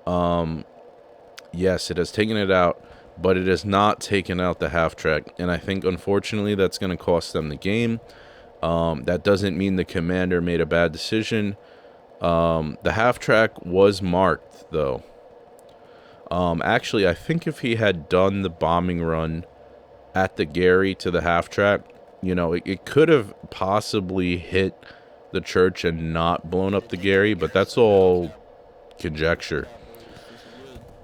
Yes, it has taken it out, but it has not taken out the half track. And I think, unfortunately, that's going to cost them the game. That doesn't mean the commander made a bad decision. The half track was marked, though. Actually, I think if he had done the bombing run at the Gary to the half track, it could have possibly hit the church and not blown up the Gary, but that's all conjecture.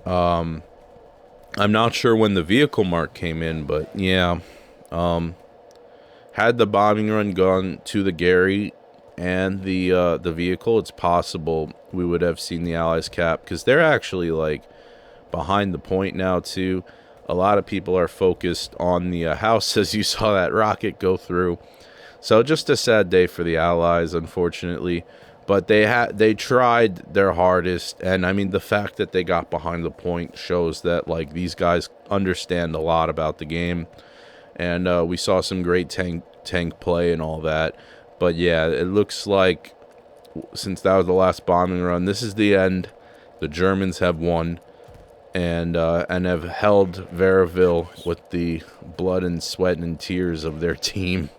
I'm not sure when the vehicle mark came in, but yeah. Had the bombing run gone to the Gary and the vehicle, it's possible we would have seen the Allies cap, because they're actually like behind the point now too. A lot of people are focused on the house as you saw that rocket go through. So just a sad day for the Allies, unfortunately. But they tried their hardest, and I mean the fact that they got behind the point shows that like these guys understand a lot about the game, and we saw some great tank play and all that. But yeah, it looks like since that was the last bombing run, this is the end. The Germans have won, and have held Varaville with the blood and sweat and tears of their team.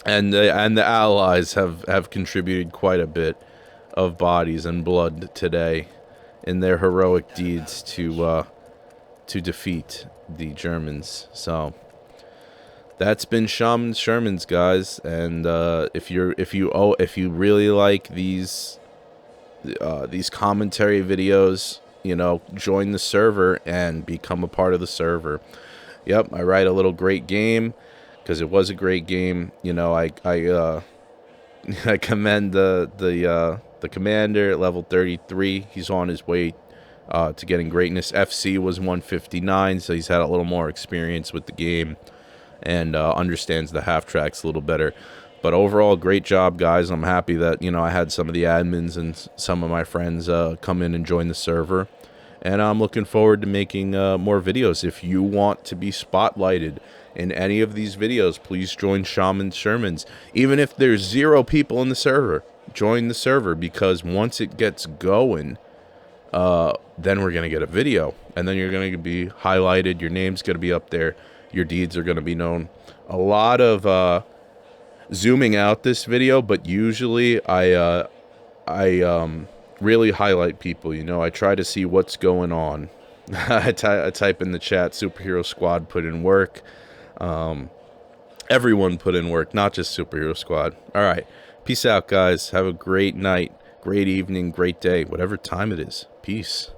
And the Allies have contributed quite a bit of bodies and blood today in their heroic deeds to defeat the Germans. So that's been Shaman Sherman's, guys. And if you really like these commentary videos, join the server and become a part of the server. Yep, I write a little great game. Because it was a great game, I commend the commander at level 33. He's on his way to getting greatness. FC was 159, so he's had a little more experience with the game and understands the half tracks a little better. But overall, great job, guys. I'm happy that I had some of the admins and some of my friends come in and join the server, and I'm looking forward to making more videos. If you want to be spotlighted in any of these videos, please join Shaman Sherman's. Even if there's 0 people in the server, join the server, because once it gets going, then we're going to get a video, and then you're going to be highlighted, your name's going to be up there, your deeds are going to be known. A lot of zooming out this video, but usually I really highlight people. I try to see what's going on. I type in the chat, Superhero Squad put in work. Everyone put in work, not just Superhero Squad. All right. Peace out, guys. Have a great night, great evening, great day, whatever time it is. Peace.